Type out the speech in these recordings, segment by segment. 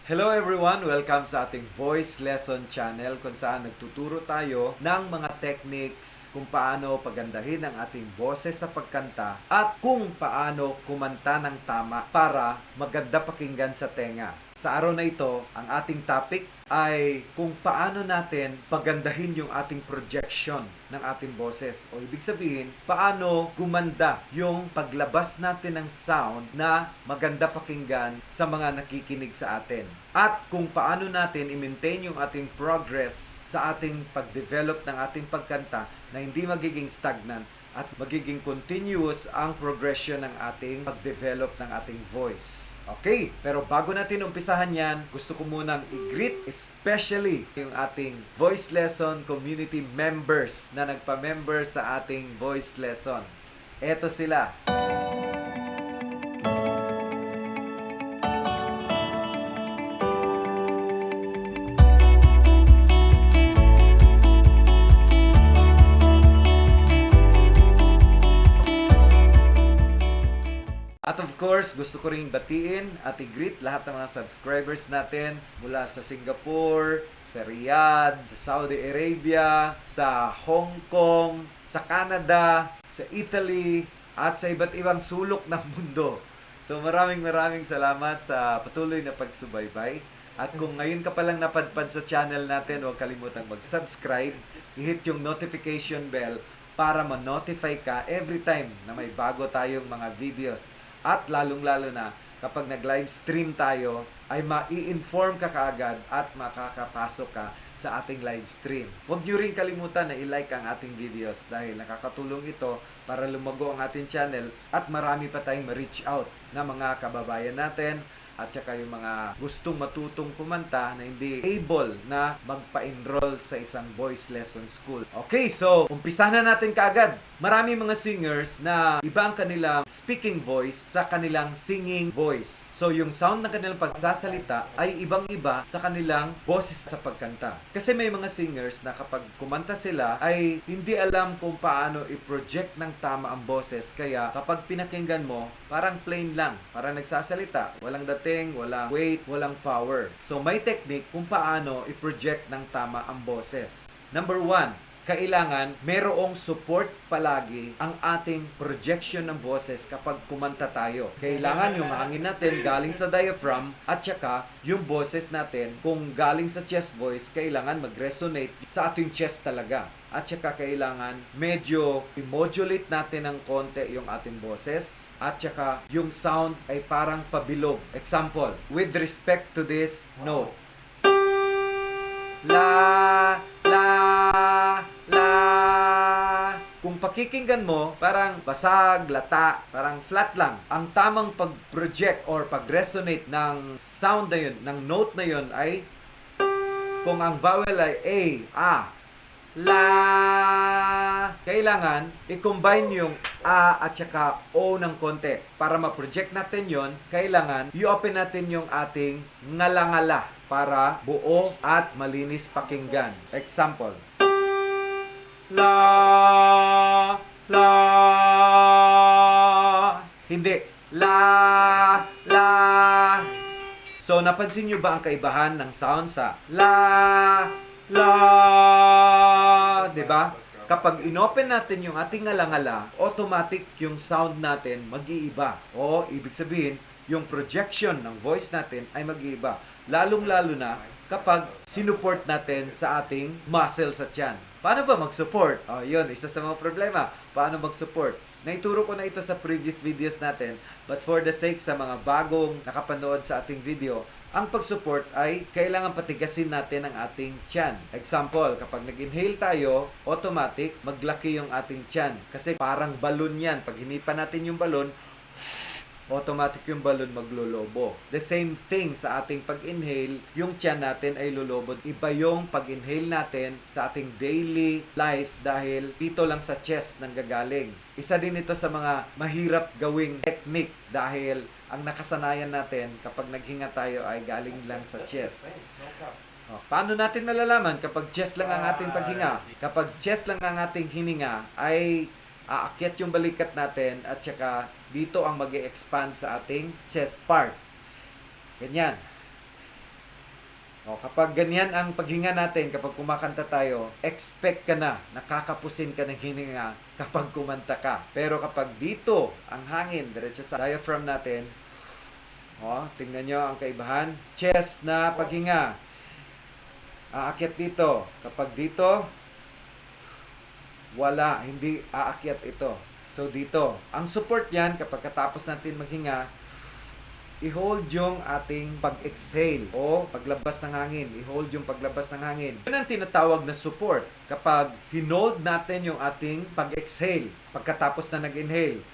Hello everyone! Welcome sa ating Voice Lesson channel kung saan nagtuturo tayo ng mga techniques kung paano pagandahin ang ating boses sa pagkanta at kung paano kumanta ng tama para maganda pakinggan sa tenga. Sa araw na ito, ang ating topic ay kung paano natin pagandahin yung ating projection ng ating boses. O ibig sabihin, paano gumanda yung paglabas natin ng sound na maganda pakinggan sa mga nakikinig sa atin. At kung paano natin i-maintain yung ating progress sa ating pag-develop ng ating pagkanta na hindi magiging stagnant at magiging continuous ang progression ng ating pag-develop ng ating voice. Okay, pero bago natin umpisahan yan, gusto ko munang i-greet especially yung ating voice lesson community members na nagpa-member sa ating voice lesson. Eto sila. At of course, gusto ko ring batiin at i-greet lahat ng mga subscribers natin mula sa Singapore, sa Riyadh, sa Saudi Arabia, sa Hong Kong, sa Canada, sa Italy, at sa iba't ibang sulok ng mundo. So maraming salamat sa patuloy na pagsubaybay. At kung ngayon ka palang napadpad sa channel natin, huwag kalimutang mag-subscribe, i-hit yung notification bell para ma-notify ka every time na may bago tayong mga videos. At lalong-lalo na kapag nag-live stream tayo, ay mai-inform ka kaagad at makakapasok ka sa ating live stream. Huwag niyo rin kalimutan na i-like ang ating videos dahil nakakatulong ito para lumago ang ating channel at marami pa tayong ma-reach out na mga kababayan natin at saka yung mga gustong matutong kumanta na hindi able na magpa-enroll sa isang voice lesson school. Okay, so umpisa na natin kaagad. Marami mga singers na iba ang kanilang speaking voice sa kanilang singing voice. So yung sound ng kanilang pagsasalita ay ibang-iba sa kanilang boses sa pagkanta. Kasi may mga singers na kapag kumanta sila ay hindi alam kung paano i-project ng tama ang boses. Kaya kapag pinakinggan mo, parang plain lang, parang nagsasalita, walang dating, walang weight, walang power. So may technique kung paano i-project ng tama ang boses. Number 1, kailangan merong support palagi ang ating projection ng boses kapag kumanta tayo. Kailangan yung hangin natin galing sa diaphragm at saka yung boses natin kung galing sa chest voice, kailangan mag-resonate sa ating chest talaga. At saka kailangan medyo i-modulate natin ng konti yung ating boses at saka yung sound ay parang pabilog. Example, with respect to this note. La, la, la. Kung pakikinggan mo, parang basag, lata, parang flat lang. Ang tamang pag-project or pag-resonate ng sound na yun, ng note na yun ay kung ang vowel ay A, la, kailangan i-combine yung A at saka O ng konti. Para ma-project natin yon, kailangan i-open natin yung ating ngala-ngala para buo at malinis pakinggan. Example. La, la. Hindi. La, la. So, napansin nyo ba ang kaibahan ng sound sa la, la? Diba? Kapag inopen natin yung ating ngala-ngala, automatic yung sound natin mag-iiba. O, ibig sabihin, yung projection ng voice natin ay mag-iiba. Lalong-lalo na kapag sinuport natin sa ating muscle sa tiyan. Paano ba mag-support? O, yun, isa sa mga problema. Paano mag-support? Naituro ko na ito sa previous videos natin, but for the sake sa mga bagong nakapanood sa ating video, ang pag-support ay kailangan patigasin natin ang ating tiyan. Example, kapag nag-inhale tayo, automatic maglaki yung ating tiyan. Kasi parang balon yan. Pag hinipan natin yung balon, automatic yung balon maglolobo. The same thing sa ating pag-inhale, yung tiyan natin ay lulobod. Iba yung pag-inhale natin sa ating daily life dahil dito lang sa chest nang gagaling. Isa din ito sa mga mahirap gawing technique dahil ang nakasanayan natin kapag naghinga tayo ay galing lang sa chest. Paano natin malalaman kapag chest lang ang ating paghinga? Kapag chest lang ang ating hininga ay aakyat yung balikat natin at saka dito ang mag-e-expand sa ating chest part. Ganyan. O, kapag ganyan ang paghinga natin, kapag kumakanta tayo, expect ka na, nakakapusin ka ng hininga kapag kumanta ka. Pero kapag dito, ang hangin, diretso sa diaphragm natin, o, tingnan nyo ang kaibahan. Chest na paghinga. Aakyat dito. Kapag dito, wala, hindi aakyat ito. So dito, ang support yan, kapag katapos natin maghinga, i-hold yung ating pag-exhale o paglabas ng hangin. I-hold yung paglabas ng hangin. Yun ang tinatawag na support. Kapag hinold natin yung ating pag-exhale, pagkatapos na nag-inhale,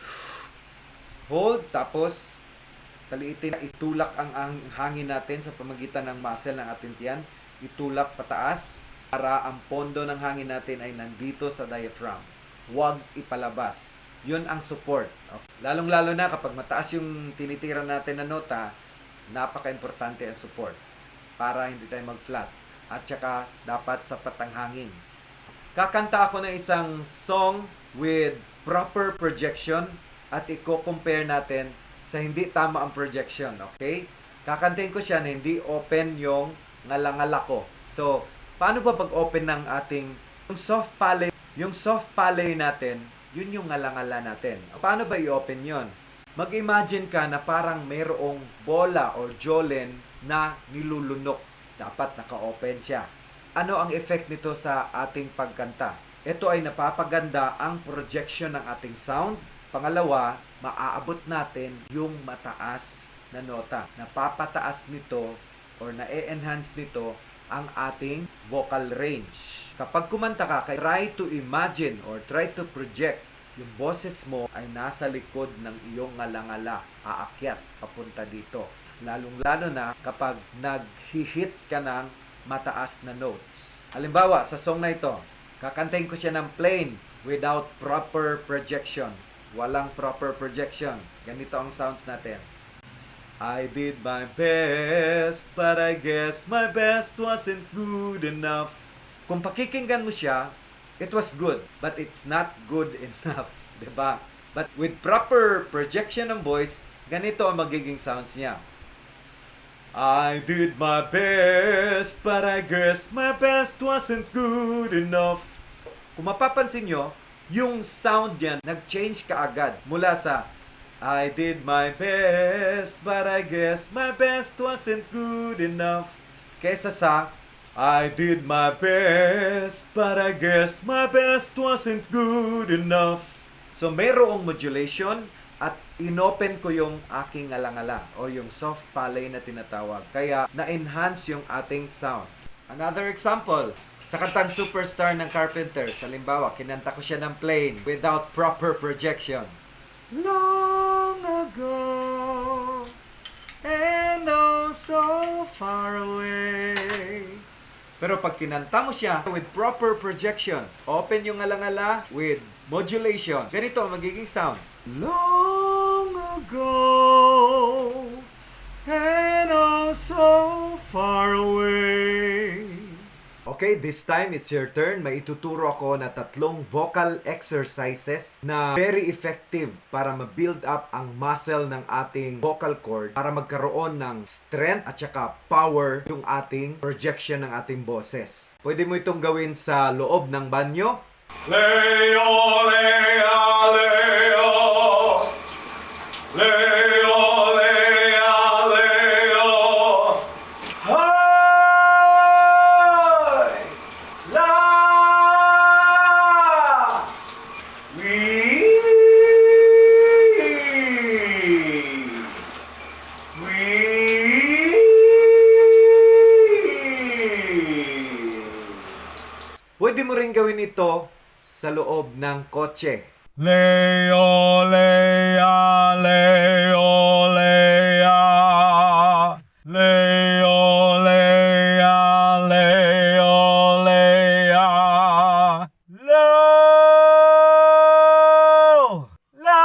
hold, tapos taliitin, itulak ang hangin natin sa pamagitan ng muscle ng ating tiyan. Itulak pataas para ang pondo ng hangin natin ay nandito sa diaphragm. Huwag ipalabas. Yun ang support. Okay. Lalong-lalo na kapag mataas yung tinitira natin na nota, napaka-importante ang support para hindi tayo mag-flat. At saka dapat sapat ang hangin. Kakanta ako ng isang song with proper projection at i-compare natin sa hindi tama ang projection. Okay? Kakantahin ko siya na hindi open yung ngalangala ko. So, paano ba pag-open ng ating yung soft palate natin, yun yung ngalangala natin. Paano ba i-open yon? Mag-imagine ka na parang mayroong bola or jollen na nilulunok. Dapat naka-open siya. Ano ang effect nito sa ating pagkanta? Ito ay napapaganda ang projection ng ating sound. Pangalawa, maaabot natin yung mataas na nota. Napapataas nito or na-enhance nito ang ating vocal range. Kapag kumanta ka, try to imagine or try to project yung boses mo ay nasa likod ng iyong ngalangala, aakyat papunta dito. Lalong-lalo na kapag nag-hit ka ng mataas na notes. Halimbawa, sa song na ito, kakantahin ko siya ng plain without proper projection. Walang proper projection. Ganito ang sounds natin. I did my best, but I guess my best wasn't good enough. Kung pakikinggan mo siya, it was good, but it's not good enough. Diba? But with proper projection ng voice, ganito ang magiging sounds niya. I did my best, but I guess my best wasn't good enough. Kung mapapansin nyo, yung sound yan, nag-change kaagad mula sa I did my best, but I guess my best wasn't good enough. Kesa sa I did my best, but I guess my best wasn't good enough. So mayroong modulation at inopen ko yung aking ngalangala o yung soft palate na tinatawag. Kaya na-enhance yung ating sound. Another example, sa kantang Superstar ng Carpenters, halimbawa, kinanta ko siya ng plain without proper projection. Long ago, and oh so far away. Pero pag kinanta mo siya with proper projection, open yung ngalangala with modulation, ganito ang magiging sound. Long ago, and oh so far away. Okay, this time it's your turn. May ituturo ako na 3 vocal exercises na very effective para ma-build up ang muscle ng ating vocal cord para magkaroon ng strength at saka power yung ating projection ng ating boses. Pwede mo itong gawin sa loob ng banyo. Leo, Leo, Leo. Leo, Leo, Leo. Hi! La! Pwede mo rin gawin ito sa loob ng kotse. Leo, Lea, Leo, Lea. Leo, Lea, Leo, Lea. Lo! La!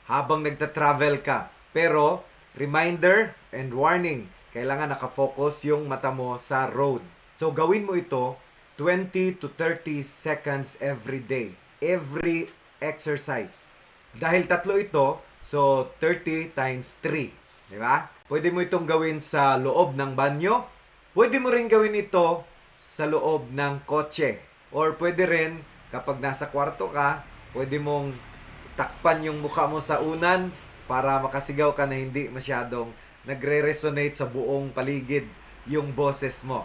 Habang nagta-travel ka. Pero, reminder and warning, kailangan nakafocus yung mata mo sa road. So, gawin mo ito 20 to 30 seconds every day. Every exercise. Dahil tatlo ito, so 30 times 3. Di ba? Pwede mo itong gawin sa loob ng banyo. Pwede mo rin gawin ito sa loob ng kotse. Or pwede rin, kapag nasa kwarto ka, pwede mong takpan yung mukha mo sa unan para makasigaw ka na hindi masyadong nagre-resonate sa buong paligid yung boses mo.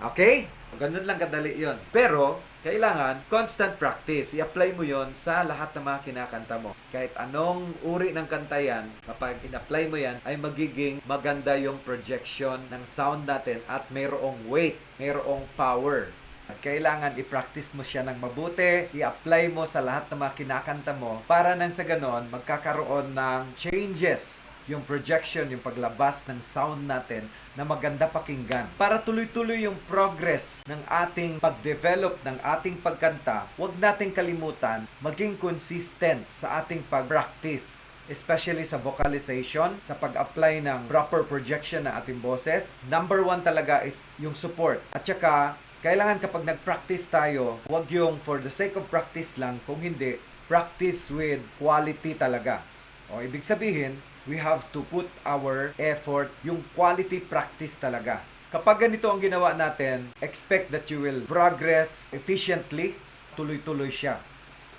Okay? Ganun lang kadali yon. Pero, kailangan constant practice. I-apply mo yon sa lahat ng mga kinakanta mo. Kahit anong uri ng kanta yan, kapag in-apply mo yan, ay magiging maganda yung projection ng sound natin at mayroong weight, mayroong power. At kailangan i-practice mo siya ng mabuti, i-apply mo sa lahat ng mga kinakanta mo para nang sa ganon, magkakaroon ng changes yung projection, yung paglabas ng sound natin na maganda pakinggan. Para tuloy-tuloy yung progress ng ating pag-develop ng ating pagkanta, huwag nating kalimutan maging consistent sa ating pag-practice. Especially sa vocalization, sa pag-apply ng proper projection ng ating boses. Number 1 talaga is yung support. At saka, kailangan kapag nag-practice tayo, huwag yung for the sake of practice lang, kung hindi, practice with quality talaga. O ibig sabihin, we have to put our effort, yung quality practice talaga. Kapag ganito ang ginawa natin, expect that you will progress efficiently, tuloy-tuloy siya.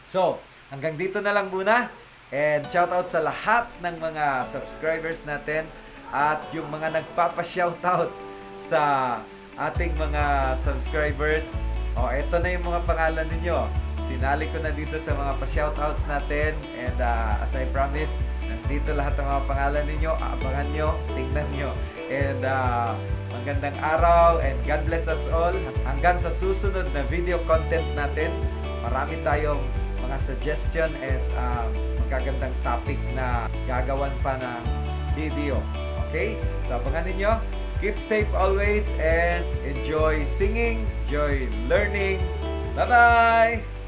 So, hanggang dito na lang muna. And shoutout sa lahat ng mga subscribers natin at yung mga nagpapa-shoutout sa ating mga subscribers. O, eto na yung mga pangalan ninyo. Sinali ko na dito sa mga pa-shoutouts natin. And as I promised, nandito lahat ng mga pangalan ninyo. Abangan nyo, tingnan nyo. And magandang araw and God bless us all. Hanggang sa susunod na video content natin, marami tayong mga suggestion and magagandang topic na gagawan pa ng video. Okay? So abangan ninyo. Keep safe always and enjoy singing, enjoy learning. Bye-bye!